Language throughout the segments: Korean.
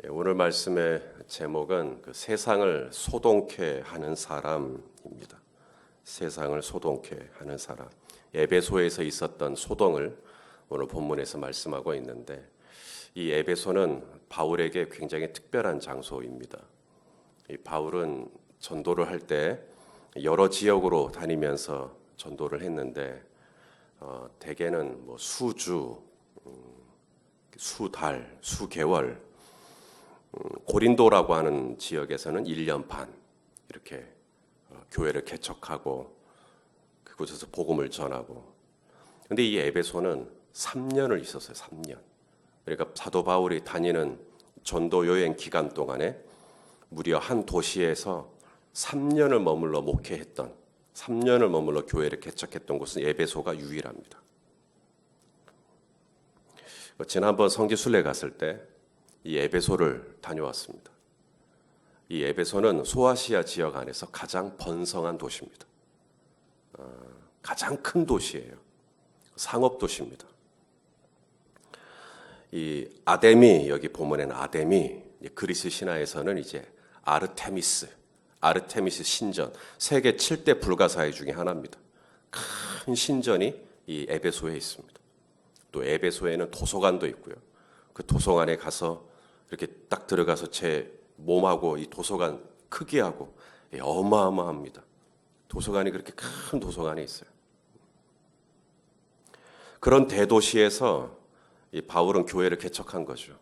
오늘 말씀의 제목은 세상을 소동케 하는 사람입니다. 세상을 소동케 하는 사람. 에베소에서 있었던 소동을 오늘 본문에서 말씀하고 있는데, 이 에베소는 바울에게 굉장히 특별한 장소입니다. 이 바울은 전도를 할 때 여러 지역으로 다니면서 전도를 했는데, 대개는 수주, 수달, 수개월, 고린도라고 하는 지역에서는 1년 반 이렇게 교회를 개척하고 그곳에서 복음을 전하고, 근데 이 에베소는 3년을 있었어요. 3년. 그러니까 사도 바울이 다니는 전도 여행 기간 동안에 무려 한 도시에서 3년을 머물러 목회했던, 3년을 머물러 교회를 개척했던 곳은 에베소가 유일합니다. 지난번 성지순례 갔을 때 이 에베소를 다녀왔습니다. 이 에베소는 소아시아 지역 안에서 가장 번성한 도시입니다. 가장 큰 도시예요. 상업 도시입니다. 이 아데미, 여기 보면은 아데미, 그리스 신화에서는 이제 아르테미스 신전, 세계 7대 불가사의 중에 하나입니다. 큰 신전이 이 에베소에 있습니다. 또 에베소에는 도서관도 있고요. 그 도서관에 가서 이렇게 딱 들어가서 제 몸하고 이 도서관 크기하고 어마어마합니다. 도서관이 그렇게 큰 도서관이 있어요. 그런 대도시에서 이 바울은 교회를 개척한 거죠.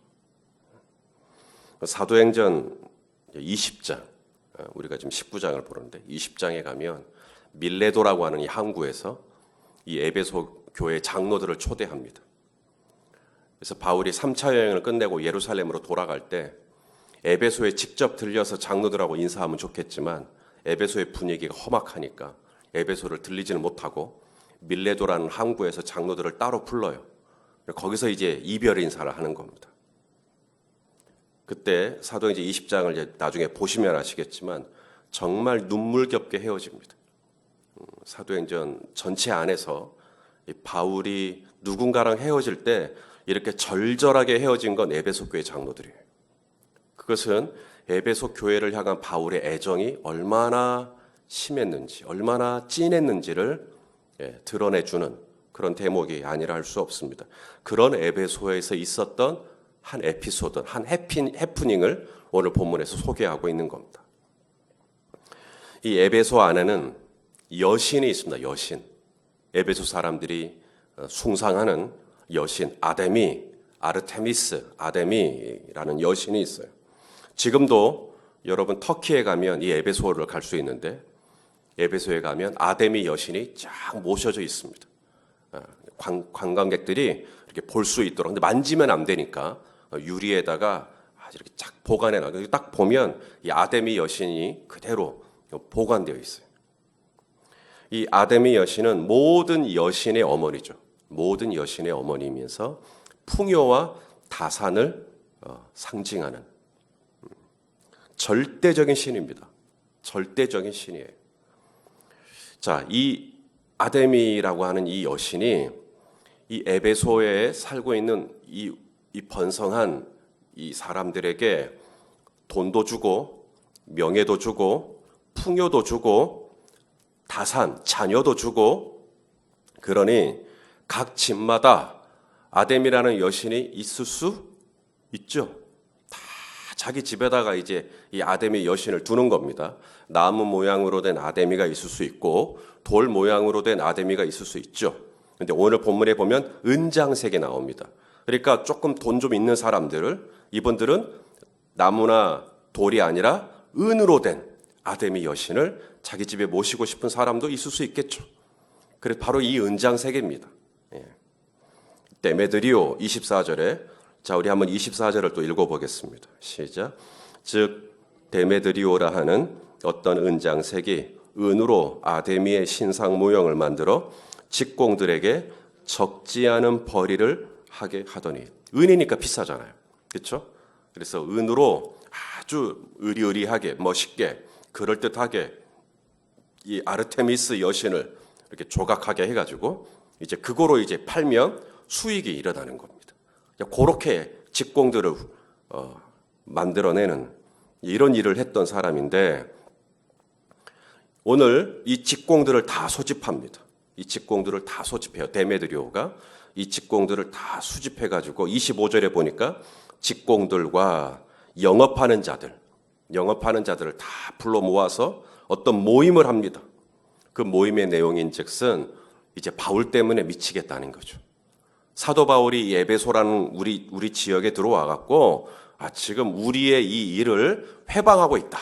사도행전 20장, 우리가 지금 19장을 보는데 20장에 가면 밀레도라고 하는 이 항구에서 이 에베소 교회 장로들을 초대합니다. 그래서 바울이 3차 여행을 끝내고 예루살렘으로 돌아갈 때 에베소에 직접 들려서 장로들하고 인사하면 좋겠지만 에베소의 분위기가 험악하니까 에베소를 들리지는 못하고 밀레도라는 항구에서 장로들을 따로 불러요. 거기서 이제 이별 인사를 하는 겁니다. 그때 사도행전 20장을 이제 나중에 보시면 아시겠지만 정말 눈물겹게 헤어집니다. 사도행전 전체 안에서 바울이 누군가랑 헤어질 때 이렇게 절절하게 헤어진 건 에베소 교회 장로들이에요. 그것은 에베소 교회를 향한 바울의 애정이 얼마나 심했는지, 얼마나 진했는지를 드러내주는 그런 대목이 아니라 할 수 없습니다. 그런 에베소에서 있었던 한 에피소드, 한 해프닝을 오늘 본문에서 소개하고 있는 겁니다. 이 에베소 안에는 여신이 있습니다. 여신. 에베소 사람들이 숭상하는 여신 아르테미스, 아데미라는 여신이 있어요. 지금도 여러분 터키에 가면 이 에베소를 갈 수 있는데, 에베소에 가면 아데미 여신이 쫙 모셔져 있습니다. 관광객들이 이렇게 볼 수 있도록. 근데 만지면 안 되니까 유리에다가 이렇게 쫙 보관해 놔요. 딱 보면 이 아데미 여신이 그대로 보관되어 있어요. 이 아데미 여신은 모든 여신의 어머니죠. 모든 여신의 어머니이면서 풍요와 다산을 상징하는 절대적인 신입니다. 절대적인 신이에요. 자, 이 아데미라고 하는 이 여신이 이 에베소에 살고 있는 이 번성한 이 사람들에게 돈도 주고 명예도 주고 풍요도 주고 다산, 자녀도 주고, 그러니 각 집마다 아데미라는 여신이 있을 수 있죠. 다 자기 집에다가 이제 이 아데미 여신을 두는 겁니다. 나무 모양으로 된 아데미가 있을 수 있고 돌 모양으로 된 아데미가 있을 수 있죠. 근데 오늘 본문에 보면 은장색이 나옵니다. 그러니까 조금 돈 좀 있는 사람들을, 이분들은 나무나 돌이 아니라 은으로 된 아데미 여신을 자기 집에 모시고 싶은 사람도 있을 수 있겠죠. 그래서 바로 이 은장색입니다. 데메드리오 24절에, 자, 우리 한번 24절을 또 읽어보겠습니다. 시작. 즉 데메드리오라 하는 어떤 은장색이 은으로 아데미의 신상 모형을 만들어 직공들에게 적지 않은 벌이를 하게 하더니, 은이니까 비싸잖아요. 그렇죠? 그래서 은으로 아주 의리의리하게, 멋있게, 그럴듯하게 이 아르테미스 여신을 이렇게 조각하게 해가지고 이제 그거로 이제 팔면 수익이 일어나는 겁니다. 그렇게 직공들을 만들어내는 이런 일을 했던 사람인데 오늘 이 직공들을 다 소집합니다. 이 직공들을 다 소집해요. 데메드리오가 이 직공들을 다 수집해가지고 25절에 보니까 직공들과 영업하는 자들을 다 불러 모아서 어떤 모임을 합니다. 그 모임의 내용인즉슨 이제 바울 때문에 미치겠다는 거죠. 사도 바울이 에베소라는 우리 지역에 들어와 갖고 지금 우리의 이 일을 회방하고 있다.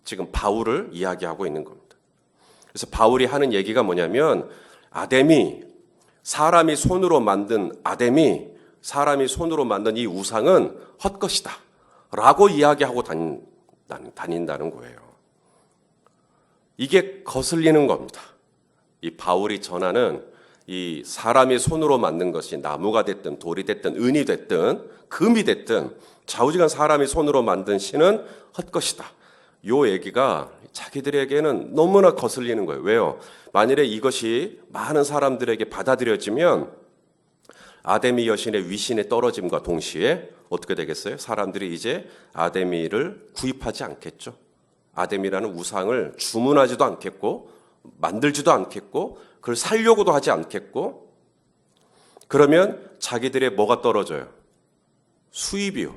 지금 바울을 이야기하고 있는 겁니다. 그래서 바울이 하는 얘기가 뭐냐면 사람이 손으로 만든 이 우상은 헛것이다 라고 이야기하고 다닌다는 거예요. 이게 거슬리는 겁니다. 이 바울이 전하는 이 사람이 손으로 만든 것이 나무가 됐든 돌이 됐든 은이 됐든 금이 됐든 좌우지간 사람이 손으로 만든 신은 헛것이다. 요 얘기가 자기들에게는 너무나 거슬리는 거예요. 왜요? 만일에 이것이 많은 사람들에게 받아들여지면 아데미 여신의 위신에 떨어짐과 동시에 어떻게 되겠어요? 사람들이 이제 아데미를 구입하지 않겠죠. 아데미라는 우상을 주문하지도 않겠고 만들지도 않겠고 그걸 살려고도 하지 않겠고 그러면 자기들의 뭐가 떨어져요? 수입이요.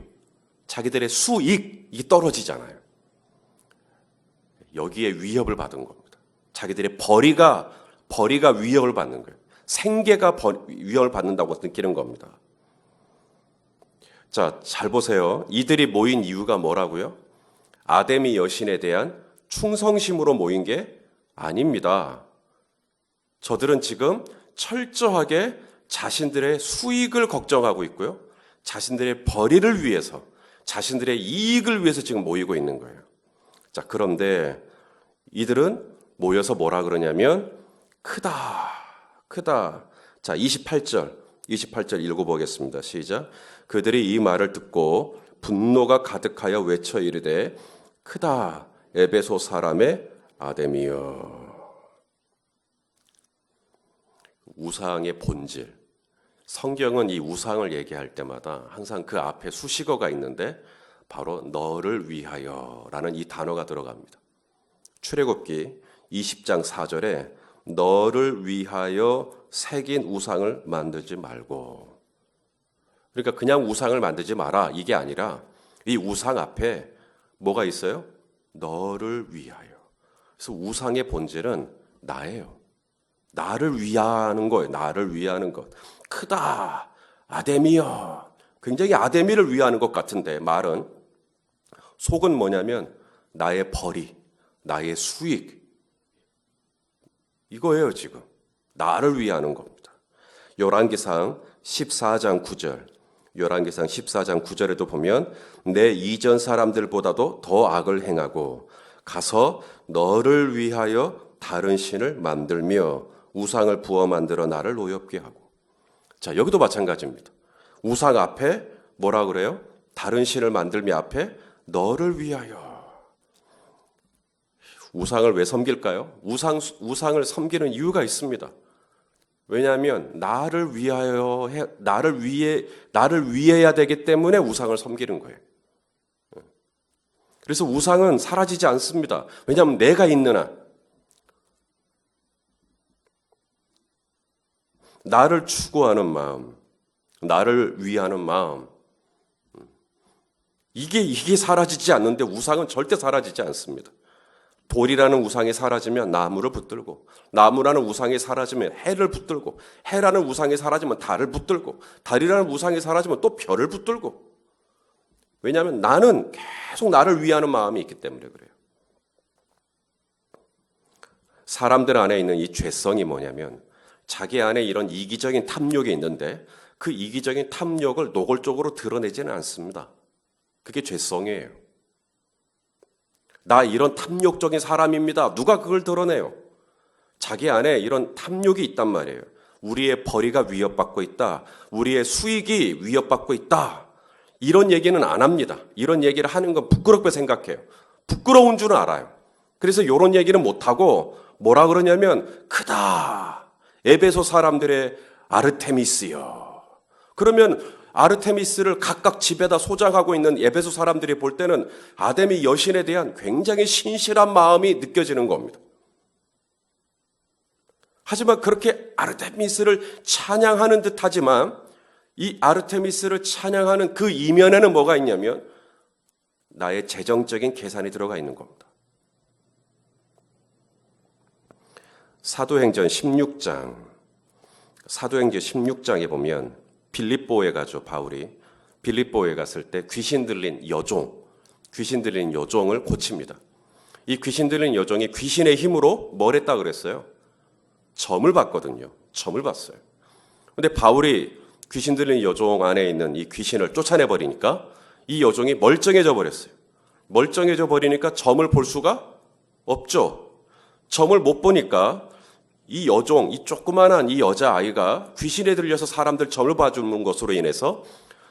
자기들의 수익이 떨어지잖아요. 여기에 위협을 받은 겁니다. 자기들의 벌이가 위협을 받는 거예요. 생계가 위협을 받는다고 느끼는 겁니다. 자, 잘 보세요. 이들이 모인 이유가 뭐라고요? 아데미 여신에 대한 충성심으로 모인 게 아닙니다. 저들은 지금 철저하게 자신들의 수익을 걱정하고 있고요. 자신들의 벌이를 위해서, 자신들의 이익을 위해서 지금 모이고 있는 거예요. 자, 그런데 이들은 모여서 뭐라 그러냐면 크다. 자, 28절 읽어보겠습니다. 시작. 그들이 이 말을 듣고 분노가 가득하여 외쳐 이르되 크다 에베소 사람의 아데미여. 우상의 본질. 성경은 이 우상을 얘기할 때마다 항상 그 앞에 수식어가 있는데 바로 너를 위하여라는 이 단어가 들어갑니다. 출애굽기 20장 4절에 너를 위하여 새긴 우상을 만들지 말고, 그러니까 그냥 우상을 만들지 마라 이게 아니라 이 우상 앞에 뭐가 있어요? 너를 위하여. 그래서 우상의 본질은 나예요. 나를 위하는 거예요. 나를 위하는 것. 크다 아데미여. 굉장히 아데미를 위하는 것 같은데 말은 속은 뭐냐면 나의 벌이, 나의 수익, 이거예요. 지금 나를 위하는 겁니다. 열왕기상 14장 9절, 열왕기상 14장 9절에도 보면 내 이전 사람들보다도 더 악을 행하고 가서 너를 위하여 다른 신을 만들며 우상을 부어 만들어 나를 노엽게 하고. 자, 여기도 마찬가지입니다. 우상 앞에 뭐라 그래요? 다른 신을 만들며 앞에 너를 위하여. 우상을 왜 섬길까요? 우상을 섬기는 이유가 있습니다. 왜냐하면 나를 위해야 되기 때문에 우상을 섬기는 거예요. 그래서 우상은 사라지지 않습니다. 왜냐하면 내가 있는 한, 나를 추구하는 마음, 나를 위하는 마음, 이게 사라지지 않는데 우상은 절대 사라지지 않습니다. 돌이라는 우상이 사라지면 나무를 붙들고, 나무라는 우상이 사라지면 해를 붙들고, 해라는 우상이 사라지면 달을 붙들고, 달이라는 우상이 사라지면 또 별을 붙들고. 왜냐하면 나는 계속 나를 위하는 마음이 있기 때문에 그래요. 사람들 안에 있는 이 죄성이 뭐냐면 자기 안에 이런 이기적인 탐욕이 있는데 그 이기적인 탐욕을 노골적으로 드러내지는 않습니다. 그게 죄성이에요. 나 이런 탐욕적인 사람입니다. 누가 그걸 드러내요? 자기 안에 이런 탐욕이 있단 말이에요. 우리의 벌이가 위협받고 있다. 우리의 수익이 위협받고 있다. 이런 얘기는 안 합니다. 이런 얘기를 하는 건 부끄럽게 생각해요. 부끄러운 줄은 알아요. 그래서 이런 얘기는 못하고 뭐라 그러냐면 크다. 에베소 사람들의 아르테미스여. 그러면 아르테미스를 각각 집에다 소장하고 있는 에베소 사람들이 볼 때는 아데미 여신에 대한 굉장히 신실한 마음이 느껴지는 겁니다. 하지만 그렇게 아르테미스를 찬양하는 듯하지만 이 아르테미스를 찬양하는 그 이면에는 뭐가 있냐면 나의 재정적인 계산이 들어가 있는 겁니다. 사도행전 16장에 보면 빌립보에 가죠. 바울이 빌립보에 갔을 때 귀신 들린 여종을 고칩니다. 이 귀신 들린 여종이 귀신의 힘으로 뭘 했다 그랬어요? 점을 봤거든요. 점을 봤어요. 근데 바울이 귀신 들린 여종 안에 있는 이 귀신을 쫓아내 버리니까 이 여종이 멀쩡해져 버렸어요. 멀쩡해져 버리니까 점을 볼 수가 없죠. 점을 못 보니까 이 여종, 이 조그만한 이 여자아이가 귀신에 들려서 사람들 점을 봐주는 것으로 인해서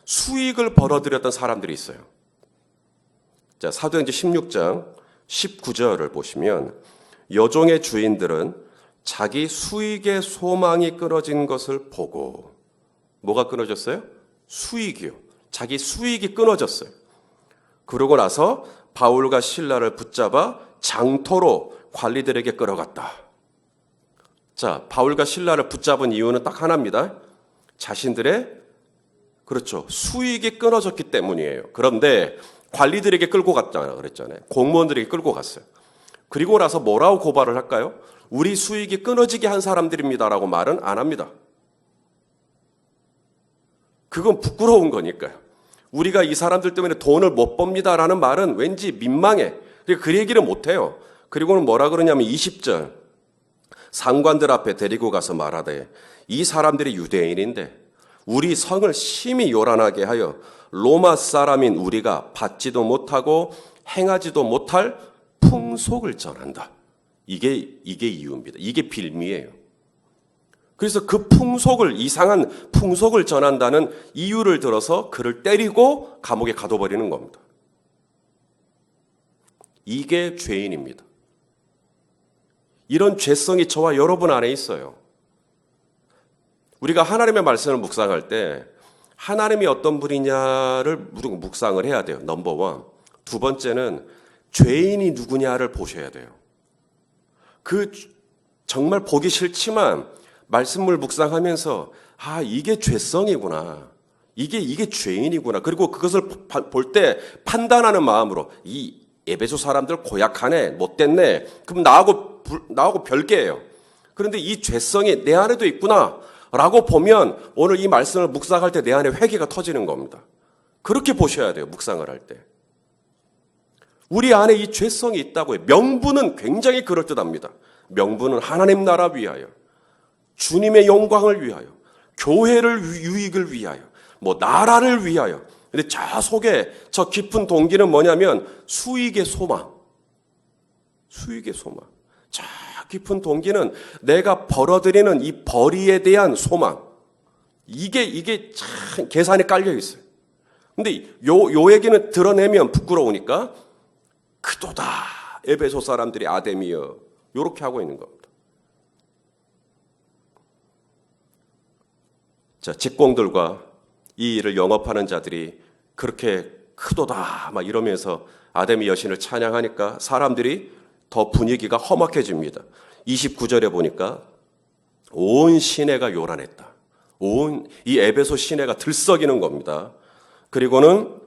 수익을 벌어들였던 사람들이 있어요. 자, 사도행전 16장 19절을 보시면 여종의 주인들은 자기 수익의 소망이 끊어진 것을 보고 뭐가 끊어졌어요? 수익이요. 자기 수익이 끊어졌어요. 그러고 나서 바울과 실라를 붙잡아 장터로 관리들에게 끌어갔다. 자, 바울과 실라를 붙잡은 이유는 딱 하나입니다. 자신들의 수익이 끊어졌기 때문이에요. 그런데 관리들에게 끌고 갔잖아요. 그랬잖아요. 공무원들에게 끌고 갔어요. 그리고 나서 뭐라고 고발을 할까요? 우리 수익이 끊어지게 한 사람들입니다라고 말은 안 합니다. 그건 부끄러운 거니까요. 우리가 이 사람들 때문에 돈을 못 법니다라는 말은 왠지 민망해. 그 얘기를 못 해요. 그리고는 뭐라 그러냐면 20절 상관들 앞에 데리고 가서 말하되 이 사람들이 유대인인데 우리 성을 심히 요란하게 하여 로마 사람인 우리가 받지도 못하고 행하지도 못할 풍속을 전한다. 이게 이유입니다. 이게 빌미예요. 그래서 그 이상한 풍속을 전한다는 이유를 들어서 그를 때리고 감옥에 가둬버리는 겁니다. 이게 죄인입니다. 이런 죄성이 저와 여러분 안에 있어요. 우리가 하나님의 말씀을 묵상할 때 하나님이 어떤 분이냐를 묵상을 해야 돼요. 넘버 원. 두 번째는 죄인이 누구냐를 보셔야 돼요. 정말 보기 싫지만 말씀을 묵상하면서 이게 죄성이구나. 이게 죄인이구나. 그리고 그것을 볼 때 판단하는 마음으로 이 에베소 사람들 고약하네, 못됐네. 그럼 나하고 별개예요. 그런데 이 죄성이 내 안에도 있구나 라고 보면 오늘 이 말씀을 묵상할 때 내 안에 회개가 터지는 겁니다. 그렇게 보셔야 돼요. 묵상을 할 때. 우리 안에 이 죄성이 있다고요. 명분은 굉장히 그럴듯합니다. 명분은 하나님 나라 위하여, 주님의 영광을 위하여, 교회를 유익을 위하여, 나라를 위하여. 근데 저 속에 저 깊은 동기는 뭐냐면 수익의 소망. 저 깊은 동기는 내가 벌어들이는 이 벌이에 대한 소망. 이게 참 계산에 깔려 있어요. 근데 요 얘기는 드러내면 부끄러우니까 그도다 에베소 사람들이 아데미여 요렇게 하고 있는 겁니다. 자, 직공들과 이 일을 영업하는 자들이 그렇게 크도다 막 이러면서 아데미 여신을 찬양하니까 사람들이 더 분위기가 험악해집니다. 29절에 보니까 온 시내가 요란했다. 온 이 에베소 시내가 들썩이는 겁니다. 그리고는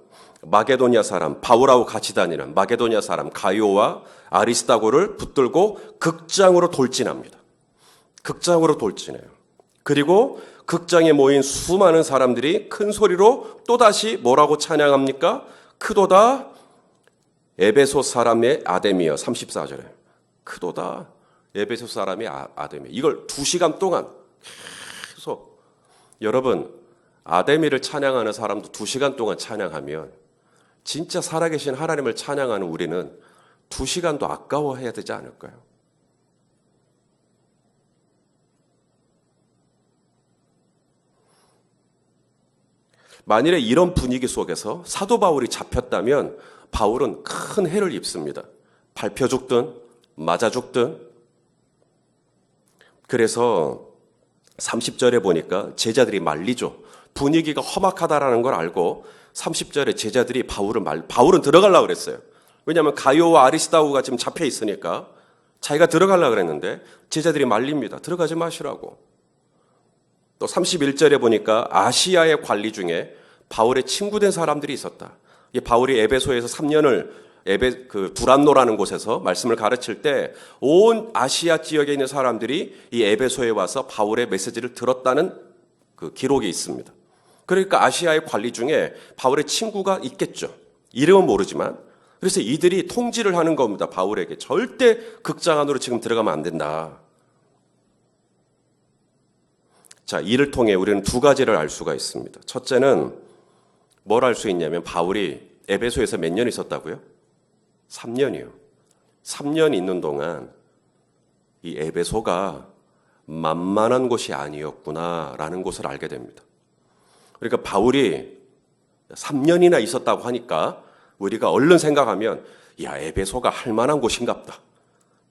마게도냐 사람, 바울하고 같이 다니는 마게도냐 사람 가이오와 아리스다고를 붙들고 극장으로 돌진합니다. 극장으로 돌진해요. 그리고 극장에 모인 수많은 사람들이 큰 소리로 또다시 뭐라고 찬양합니까? 크도다 에베소 사람의 아데미여. 34절에 크도다 에베소 사람의 아데미. 이걸 2시간 동안 계속. 여러분, 아데미를 찬양하는 사람도 2시간 동안 찬양하면 진짜 살아계신 하나님을 찬양하는 우리는 2시간도 아까워해야 되지 않을까요? 만일에 이런 분위기 속에서 사도 바울이 잡혔다면 바울은 큰 해를 입습니다. 밟혀 죽든 맞아 죽든. 그래서 30절에 보니까 제자들이 말리죠. 분위기가 험악하다라는 걸 알고 30절에 제자들이 바울은 들어가려고 그랬어요. 왜냐하면 가요와 아리스다우가 지금 잡혀 있으니까 자기가 들어가려고 그랬는데 제자들이 말립니다. 들어가지 마시라고. 또 31절에 보니까 아시아의 관리 중에 바울의 친구된 사람들이 있었다. 바울이 에베소에서 3년을 두란노라는 곳에서 말씀을 가르칠 때 온 아시아 지역에 있는 사람들이 이 에베소에 와서 바울의 메시지를 들었다는 그 기록이 있습니다. 그러니까 아시아의 관리 중에 바울의 친구가 있겠죠. 이름은 모르지만. 그래서 이들이 통지를 하는 겁니다. 바울에게. 절대 극장 안으로 지금 들어가면 안 된다. 자, 이를 통해 우리는 두 가지를 알 수가 있습니다. 첫째는 뭘 알 수 있냐면 바울이 에베소에서 몇 년 있었다고요? 3년이요. 3년 있는 동안 이 에베소가 만만한 곳이 아니었구나라는 것을 알게 됩니다. 그러니까 바울이 3년이나 있었다고 하니까 우리가 얼른 생각하면 야, 에베소가 할 만한 곳인가 보다.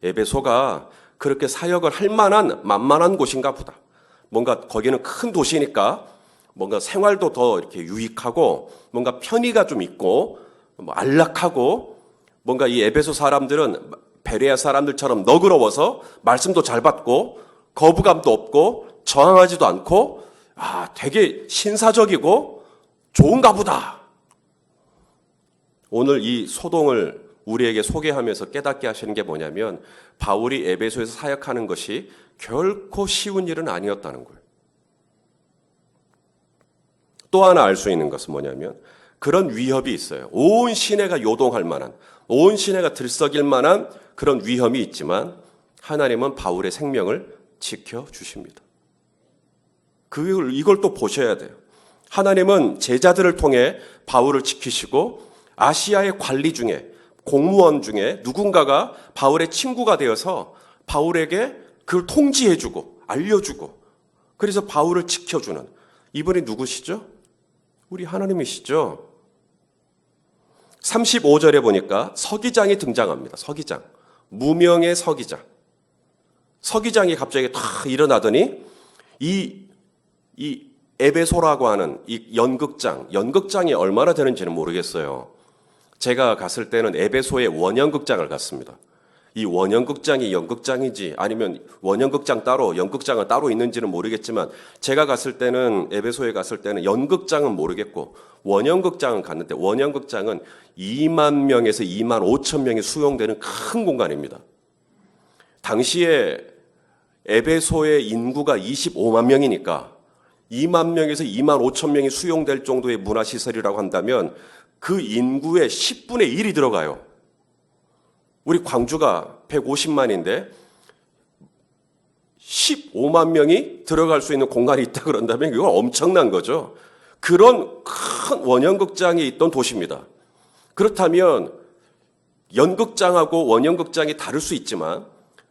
에베소가 그렇게 사역을 할 만한 만만한 곳인가 보다. 뭔가 거기는 큰 도시니까 뭔가 생활도 더 이렇게 유익하고 뭔가 편의가 좀 있고 뭐 안락하고 뭔가 이 에베소 사람들은 베레아 사람들처럼 너그러워서 말씀도 잘 받고 거부감도 없고 저항하지도 않고 되게 신사적이고 좋은가 보다. 오늘 이 소동을 우리에게 소개하면서 깨닫게 하시는 게 뭐냐면 바울이 에베소에서 사역하는 것이 결코 쉬운 일은 아니었다는 거예요. 또 하나 알 수 있는 것은 뭐냐면 그런 위협이 있어요. 온 시내가 요동할 만한, 온 시내가 들썩일 만한 그런 위험이 있지만 하나님은 바울의 생명을 지켜주십니다. 이걸 또 보셔야 돼요. 하나님은 제자들을 통해 바울을 지키시고 아시아의 관리 중에 공무원 중에 누군가가 바울의 친구가 되어서 바울에게 그걸 통지해주고 알려주고 그래서 바울을 지켜주는 이분이 누구시죠? 우리 하나님이시죠. 35절에 보니까 서기장이 등장합니다. 서기장. 무명의 서기장. 서기장이 갑자기 탁 일어나더니 이 에베소라고 하는 이 연극장이 얼마나 되는지는 모르겠어요. 제가 갔을 때는 에베소의 원형극장을 갔습니다. 이 원형극장이 연극장인지 아니면 원형극장 따로 연극장은 따로 있는지는 모르겠지만 제가 갔을 때는 에베소에 갔을 때는 연극장은 모르겠고 원형극장은 갔는데 원형극장은 2만 명에서 2만 5천 명이 수용되는 큰 공간입니다. 당시에 에베소의 인구가 25만 명이니까 2만 명에서 2만 5천 명이 수용될 정도의 문화시설이라고 한다면 그 인구의 10분의 1이 들어가요. 우리 광주가 150만인데 15만 명이 들어갈 수 있는 공간이 있다 그런다면 이건 엄청난 거죠. 그런 큰 원형극장이 있던 도시입니다. 그렇다면 연극장하고 원형극장이 다를 수 있지만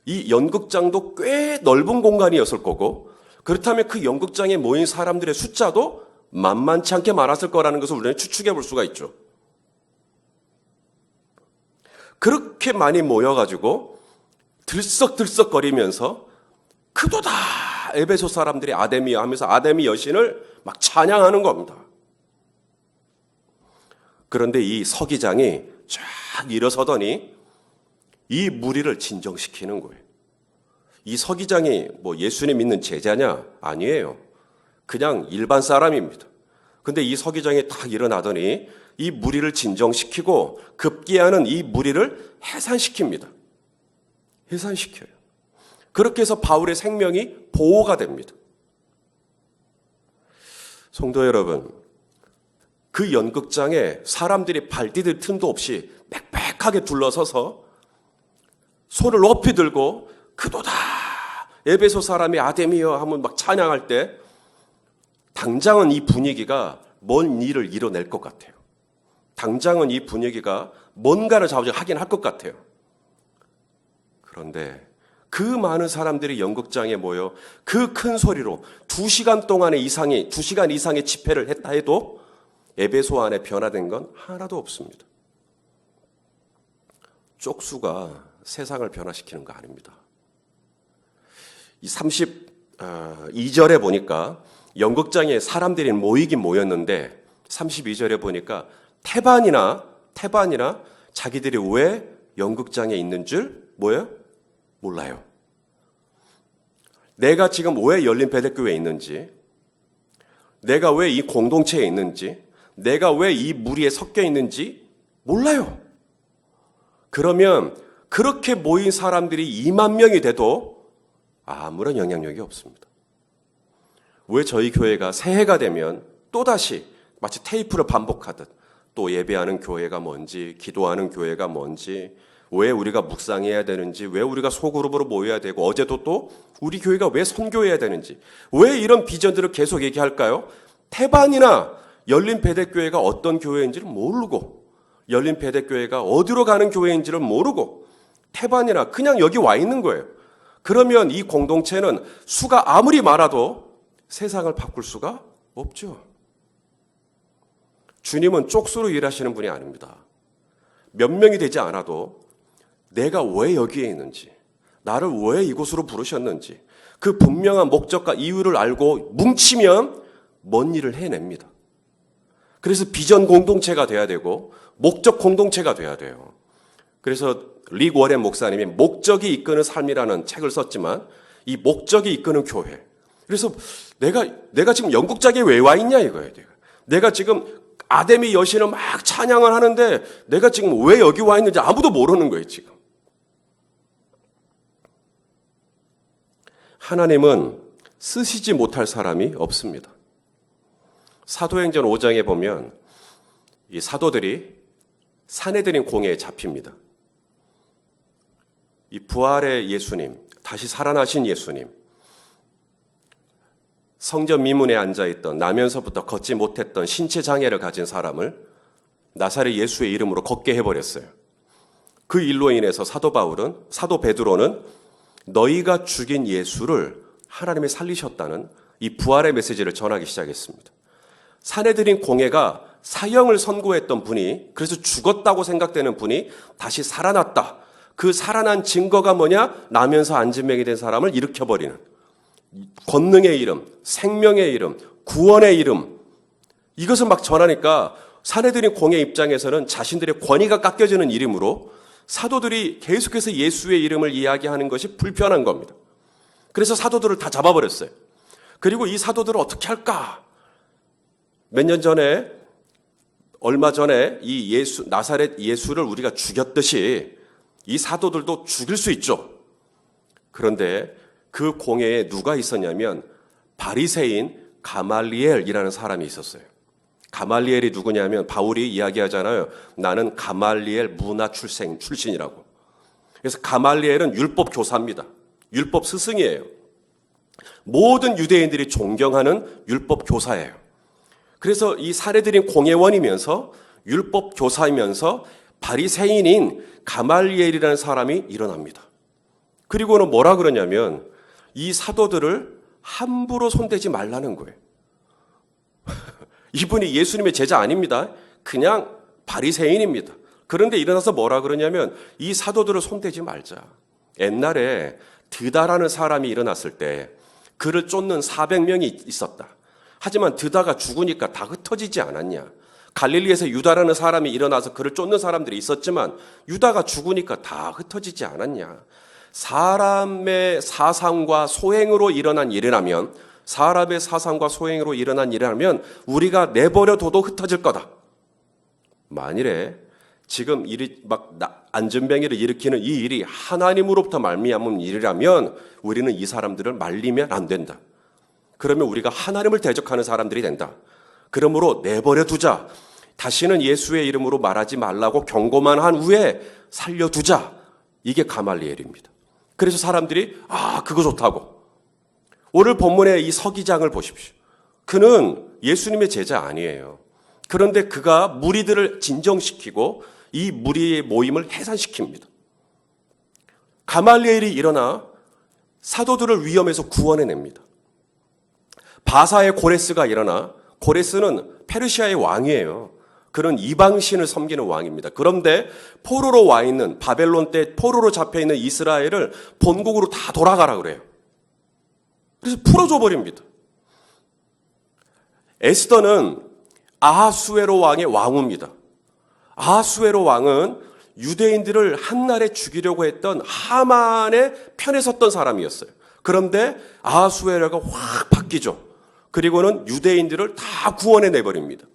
이 연극장도 꽤 넓은 공간이었을 거고 그렇다면 그 연극장에 모인 사람들의 숫자도 만만치 않게 많았을 거라는 것을 우리는 추측해 볼 수가 있죠. 그렇게 많이 모여가지고 들썩들썩거리면서 그도다 에베소 사람들이 아데미야 하면서 아데미 여신을 막 찬양하는 겁니다. 그런데 이 서기장이 쫙 일어서더니 이 무리를 진정시키는 거예요. 이 서기장이 뭐 예수님 믿는 제자냐? 아니에요. 그냥 일반 사람입니다. 근데 이 서기장이 딱 일어나더니 이 무리를 진정시키고 급기야는 이 무리를 해산시킵니다. 해산시켜요. 그렇게 해서 바울의 생명이 보호가 됩니다. 성도 여러분, 그 연극장에 사람들이 발 디딜 틈도 없이 빽빽하게 둘러서서 손을 높이 들고 그도다 에베소 사람이 아데미여 하면 막 찬양할 때 당장은 이 분위기가 뭔 일을 이뤄낼 것 같아요. 당장은 이 분위기가 뭔가를 하긴 할 것 같아요. 그런데 그 많은 사람들이 연극장에 모여 그 큰 소리로 2시간 이상의 집회를 했다 해도 에베소 안에 변화된 건 하나도 없습니다. 쪽수가 세상을 변화시키는 거 아닙니다. 이 32절에 보니까 연극장에 사람들이 모이긴 모였는데 32절에 보니까 태반이나 자기들이 왜 연극장에 있는 줄 뭐예요? 몰라요. 내가 지금 왜 열린배대교회에 있는지, 내가 왜 이 공동체에 있는지, 내가 왜 이 무리에 섞여 있는지 몰라요. 그러면 그렇게 모인 사람들이 2만 명이 돼도 아무런 영향력이 없습니다. 왜 저희 교회가 새해가 되면 또다시 마치 테이프를 반복하듯 또 예배하는 교회가 뭔지, 기도하는 교회가 뭔지, 왜 우리가 묵상해야 되는지, 왜 우리가 소그룹으로 모여야 되고, 어제도 또 우리 교회가 왜 선교해야 되는지, 왜 이런 비전들을 계속 얘기할까요? 태반이나 열린배대교회가 어떤 교회인지를 모르고, 열린배대교회가 어디로 가는 교회인지를 모르고, 태반이나 그냥 여기 와 있는 거예요. 그러면 이 공동체는 수가 아무리 많아도 세상을 바꿀 수가 없죠. 주님은 쪽수로 일하시는 분이 아닙니다. 몇 명이 되지 않아도 내가 왜 여기에 있는지, 나를 왜 이곳으로 부르셨는지 그 분명한 목적과 이유를 알고 뭉치면 뭔 일을 해냅니다. 그래서 비전 공동체가 돼야 되고 목적 공동체가 돼야 돼요. 그래서 릭 워렌 목사님이 목적이 이끄는 삶이라는 책을 썼지만 이 목적이 이끄는 교회. 그래서 내가 지금 연극장에 왜 와 있냐 이거예요. 내가 지금 아데미 여신을 막 찬양을 하는데 내가 지금 왜 여기 와 있는지 아무도 모르는 거예요, 지금. 하나님은 쓰시지 못할 사람이 없습니다. 사도행전 5장에 보면 이 사도들이 산헤드린 공회에 잡힙니다. 이 부활의 예수님, 다시 살아나신 예수님, 성전 미문에 앉아있던 나면서부터 걷지 못했던 신체 장애를 가진 사람을 나사렛 예수의 이름으로 걷게 해버렸어요. 그 일로 인해서 사도 베드로는 너희가 죽인 예수를 하나님이 살리셨다는 이 부활의 메시지를 전하기 시작했습니다. 산헤드린 공회가 사형을 선고했던 분이, 그래서 죽었다고 생각되는 분이 다시 살아났다. 그 살아난 증거가 뭐냐? 나면서 안진뱅이 된 사람을 일으켜버리는 권능의 이름, 생명의 이름, 구원의 이름, 이것을 막 전하니까 산헤드린 공회 입장에서는 자신들의 권위가 깎여지는 이름으로 사도들이 계속해서 예수의 이름을 이야기하는 것이 불편한 겁니다. 그래서 사도들을 다 잡아버렸어요. 그리고 이 사도들을 어떻게 할까? 몇 년 전에, 얼마 전에 이 나사렛 예수를 우리가 죽였듯이 이 사도들도 죽일 수 있죠. 그런데 그 공회에 누가 있었냐면 바리새인 가말리엘이라는 사람이 있었어요. 가말리엘이 누구냐면 바울이 이야기하잖아요. 나는 가말리엘 문화 출신이라고. 그래서 가말리엘은 율법 교사입니다. 율법 스승이에요. 모든 유대인들이 존경하는 율법 교사예요. 그래서 이 산헤드린 공회원이면서 율법 교사이면서 바리새인인 가말리엘이라는 사람이 일어납니다. 그리고는 뭐라 그러냐면 이 사도들을 함부로 손대지 말라는 거예요. 이분이 예수님의 제자 아닙니다. 그냥 바리새인입니다. 그런데 일어나서 뭐라 그러냐면 이 사도들을 손대지 말자. 옛날에 드다라는 사람이 일어났을 때 그를 쫓는 400명이 있었다. 하지만 드다가 죽으니까 다 흩어지지 않았냐. 갈릴리에서 유다라는 사람이 일어나서 그를 쫓는 사람들이 있었지만 유다가 죽으니까 다 흩어지지 않았냐. 사람의 사상과 소행으로 일어난 일이라면, 사람의 사상과 소행으로 일어난 일이라면 우리가 내버려둬도 흩어질 거다. 만일에 지금 안진뱅이를 일으키는 이 일이 하나님으로부터 말미암은 일이라면 우리는 이 사람들을 말리면 안 된다. 그러면 우리가 하나님을 대적하는 사람들이 된다. 그러므로 내버려두자. 다시는 예수의 이름으로 말하지 말라고 경고만 한 후에 살려두자. 이게 가말리엘입니다. 그래서 사람들이 그거 좋다고. 오늘 본문의 이 서기장을 보십시오. 그는 예수님의 제자 아니에요. 그런데 그가 무리들을 진정시키고 이 무리의 모임을 해산시킵니다. 가말리엘이 일어나 사도들을 위험에서 구원해냅니다. 바사의 고레스가 일어나, 고레스는 페르시아의 왕이에요. 그는 이방신을 섬기는 왕입니다. 그런데 포로로 와 있는, 바벨론 때 포로로 잡혀있는 이스라엘을 본국으로 다 돌아가라 그래요. 그래서 풀어줘 버립니다. 에스더는 아하수에로 왕의 왕후입니다. 아하수에로 왕은 유대인들을 한날에 죽이려고 했던 하만의 편에 섰던 사람이었어요. 그런데 아하수에로가 확 바뀌죠. 그리고는 유대인들을 다 구원해 내버립니다.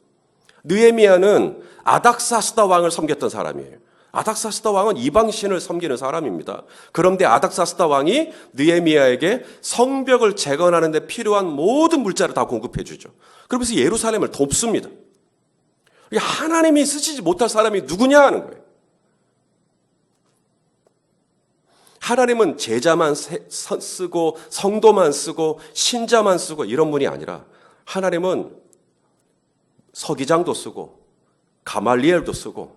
느헤미야는 아닥사스다 왕을 섬겼던 사람이에요. 아닥사스다 왕은 이방신을 섬기는 사람입니다. 그런데 아닥사스다 왕이 느헤미야에게 성벽을 재건하는 데 필요한 모든 물자를 다 공급해 주죠. 그러면서 예루살렘을 돕습니다. 하나님이 쓰시지 못할 사람이 누구냐 하는 거예요. 하나님은 제자만 쓰고 성도만 쓰고 신자만 쓰고 이런 분이 아니라 하나님은 서기장도 쓰고 가말리엘도 쓰고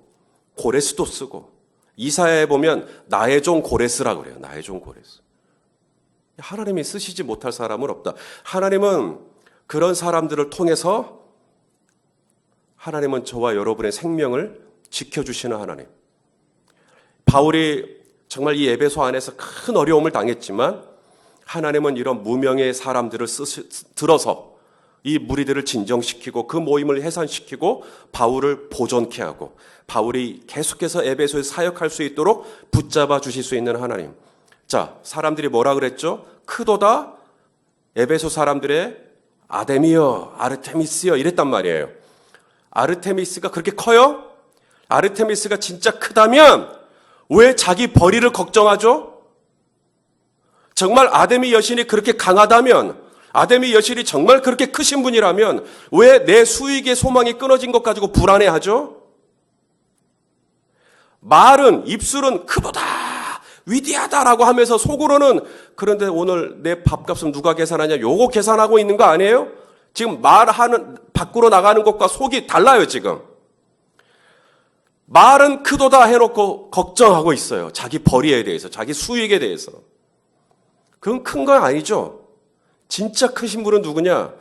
고레스도 쓰고 이사야에 보면 나의 종 고레스라고 그래요. 나의 종 고레스. 하나님이 쓰시지 못할 사람은 없다. 하나님은 그런 사람들을 통해서 하나님은 저와 여러분의 생명을 지켜주시는 하나님. 바울이 정말 이 에베소 안에서 큰 어려움을 당했지만 하나님은 이런 무명의 사람들을 들어서 이 무리들을 진정시키고 그 모임을 해산시키고 바울을 보존케 하고 바울이 계속해서 에베소에 사역할 수 있도록 붙잡아 주실 수 있는 하나님. 자, 사람들이 뭐라 그랬죠? 크도다 에베소 사람들의 아데미여, 아르테미스여 이랬단 말이에요. 아르테미스가 그렇게 커요? 아르테미스가 진짜 크다면 왜 자기 벌이를 걱정하죠? 정말 아데미 여신이 그렇게 강하다면, 아데미 여신이 정말 그렇게 크신 분이라면 왜 내 수익의 소망이 끊어진 것 가지고 불안해하죠? 말은, 입술은 크도다, 위대하다라고 하면서 속으로는 그런데 오늘 내 밥값은 누가 계산하냐? 요거 계산하고 있는 거 아니에요? 지금 말하는, 밖으로 나가는 것과 속이 달라요, 지금. 말은 크도다 해놓고 걱정하고 있어요. 자기 벌이에 대해서, 자기 수익에 대해서. 그건 큰 건 아니죠. 진짜 크신 분은 누구냐?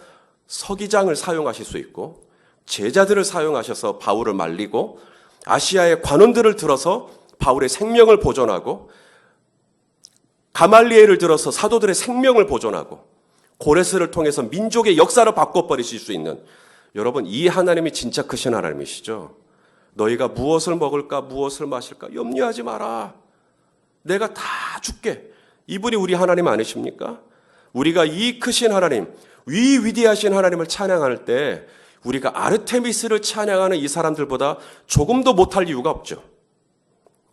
서기장을 사용하실 수 있고 제자들을 사용하셔서 바울을 말리고 아시아의 관원들을 들어서 바울의 생명을 보존하고 가말리엘을 들어서 사도들의 생명을 보존하고 고레스를 통해서 민족의 역사를 바꿔버리실 수 있는 여러분, 이 하나님이 진짜 크신 하나님이시죠. 너희가 무엇을 먹을까 무엇을 마실까 염려하지 마라. 내가 다 줄게. 이분이 우리 하나님 아니십니까? 우리가 이 크신 하나님, 위대하신 하나님을 찬양할 때 우리가 아르테미스를 찬양하는 이 사람들보다 조금도 못할 이유가 없죠.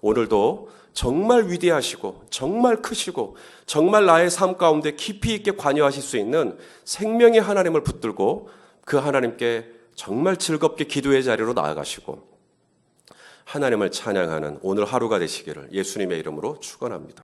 오늘도 정말 위대하시고 정말 크시고 정말 나의 삶 가운데 깊이 있게 관여하실 수 있는 생명의 하나님을 붙들고 그 하나님께 정말 즐겁게 기도의 자리로 나아가시고 하나님을 찬양하는 오늘 하루가 되시기를 예수님의 이름으로 축원합니다.